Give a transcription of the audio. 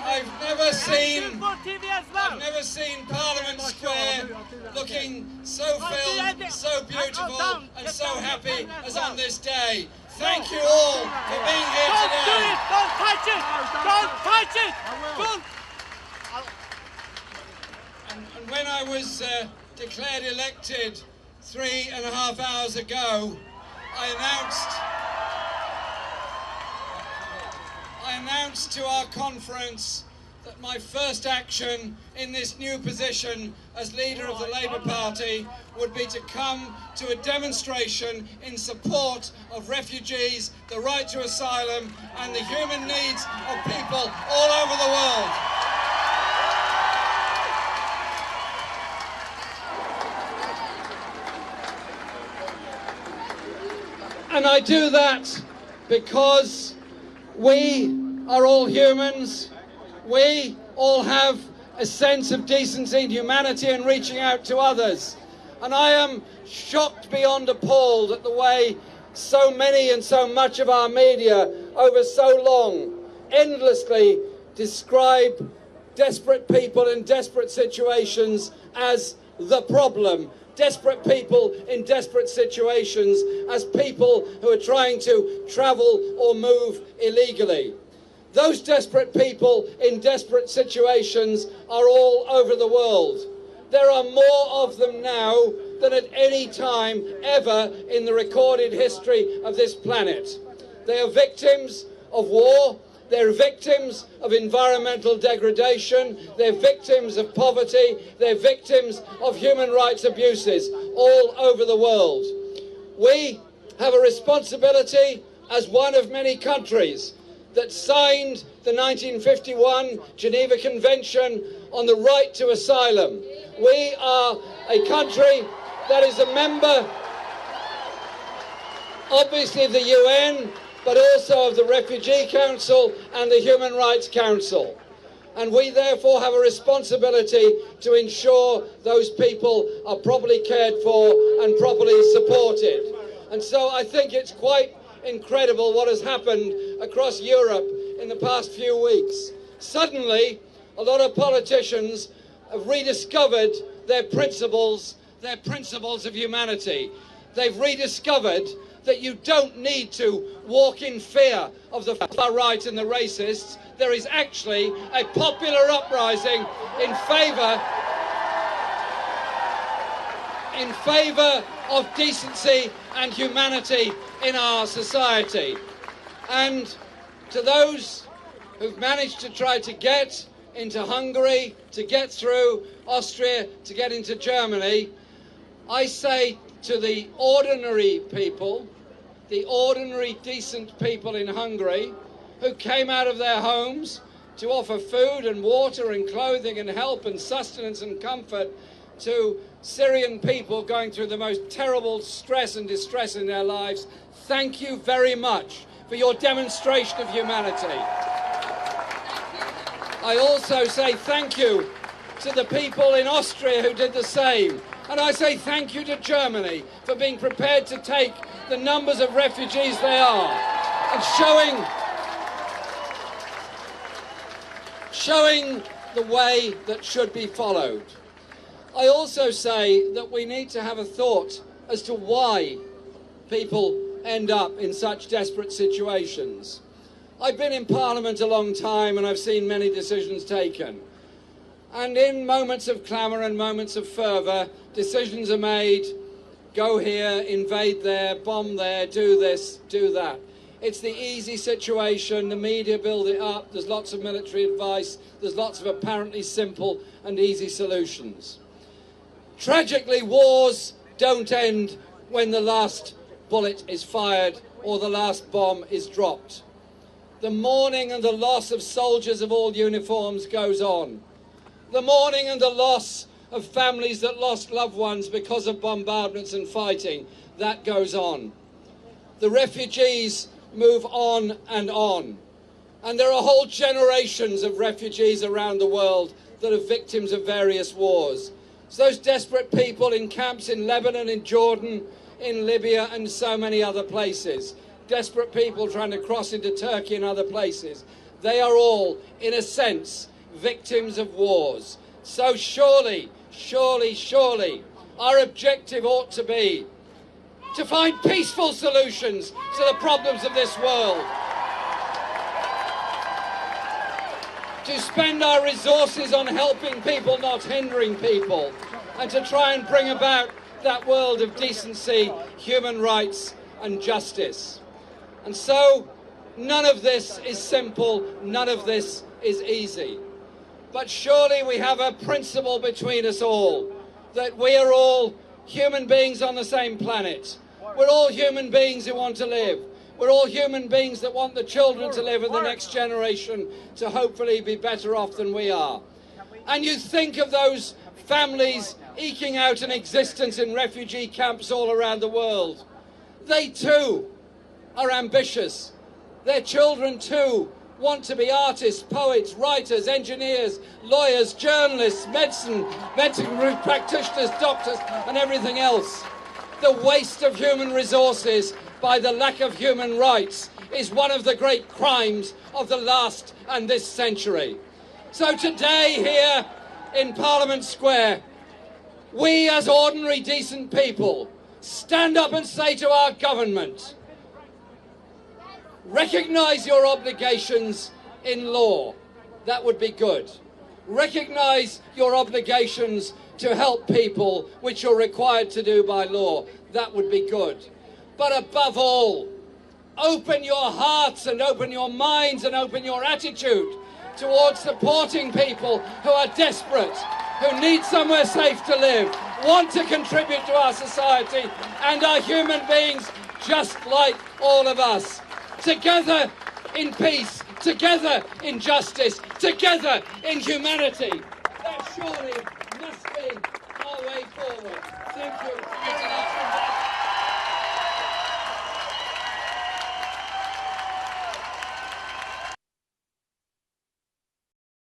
I've never seen Parliament Square looking so filled, so beautiful and so happy as on this day. Thank you all for being here today. Don't touch it! Don't touch it! Don't! And when I was declared elected 3.5 hours ago, I announced to our conference that my first action in this new position as leader of the Labour Party would be to come to a demonstration in support of refugees, the right to asylum and the human needs of people all over the world. And I do that because we are all humans. We all have a sense of decency and humanity and reaching out to others. And I am shocked beyond appalled at the way so many and so much of our media over so long endlessly describe desperate people in desperate situations as the problem. Desperate people in desperate situations as people who are trying to travel or move illegally. Those desperate people in desperate situations are all over the world. There are more of them now than at any time ever in the recorded history of this planet. They are victims of war. They're victims of environmental degradation. They're victims of poverty. They're victims of human rights abuses all over the world. We have a responsibility as one of many countries that signed the 1951 Geneva Convention on the right to asylum. We are a country that is a member, obviously, of the UN, but also of the Refugee Council and the Human Rights Council. And we therefore have a responsibility to ensure those people are properly cared for and properly supported. And so I think it's quite incredible what has happened across Europe in the past few weeks. Suddenly, a lot of politicians have rediscovered their principles of humanity. They've rediscovered that you don't need to walk in fear of the far right and the racists. There is actually a popular uprising in favour of decency and humanity in our society. And to those who've managed to try to get into Hungary, to get through Austria, to get into Germany, I say to the ordinary people, the ordinary decent people in Hungary who came out of their homes to offer food and water and clothing and help and sustenance and comfort to Syrian people going through the most terrible stress and distress in their lives, thank you very much for your demonstration of humanity. I also say thank you to the people in Austria who did the same. And I say thank you to Germany for being prepared to take the numbers of refugees they are and showing the way that should be followed. I also say that we need to have a thought as to why people end up in such desperate situations. I've been in Parliament a long time and I've seen many decisions taken. And in moments of clamour and moments of fervour, decisions are made, go here, invade there, bomb there, do this, do that. It's the easy situation, the media build it up, there's lots of military advice, there's lots of apparently simple and easy solutions. Tragically, wars don't end when the last bullet is fired or the last bomb is dropped. The mourning and the loss of soldiers of all uniforms goes on. The mourning and the loss of families that lost loved ones because of bombardments and fighting, that goes on. The refugees move on. And there are whole generations of refugees around the world that are victims of various wars. So those desperate people in camps in Lebanon, in Jordan, in Libya and so many other places. Desperate people trying to cross into Turkey and other places. They are all, in a sense, victims of wars. So surely, surely, surely, our objective ought to be to find peaceful solutions to the problems of this world, to spend our resources on helping people, not hindering people, and to try and bring about that world of decency, human rights and justice. And so, none of this is simple, none of this is easy. But surely we have a principle between us all, that we are all human beings on the same planet. We're all human beings who want to live. We're all human beings that want the children to live and the next generation to hopefully be better off than we are. And you think of those families eking out an existence in refugee camps all around the world. They too are ambitious. Their children too want to be artists, poets, writers, engineers, lawyers, journalists, medical practitioners, doctors, and everything else. The waste of human resources by the lack of human rights is one of the great crimes of the last and this century. So today here in Parliament Square, we as ordinary decent people stand up and say to our government, recognise your obligations in law. That would be good. Recognise your obligations to help people, which you're required to do by law. That would be good. But above all, open your hearts and open your minds and open your attitude towards supporting people who are desperate, who need somewhere safe to live, want to contribute to our society, and are human beings just like all of us. Together in peace, together in justice, together in humanity. That surely must be our way forward. Thank you.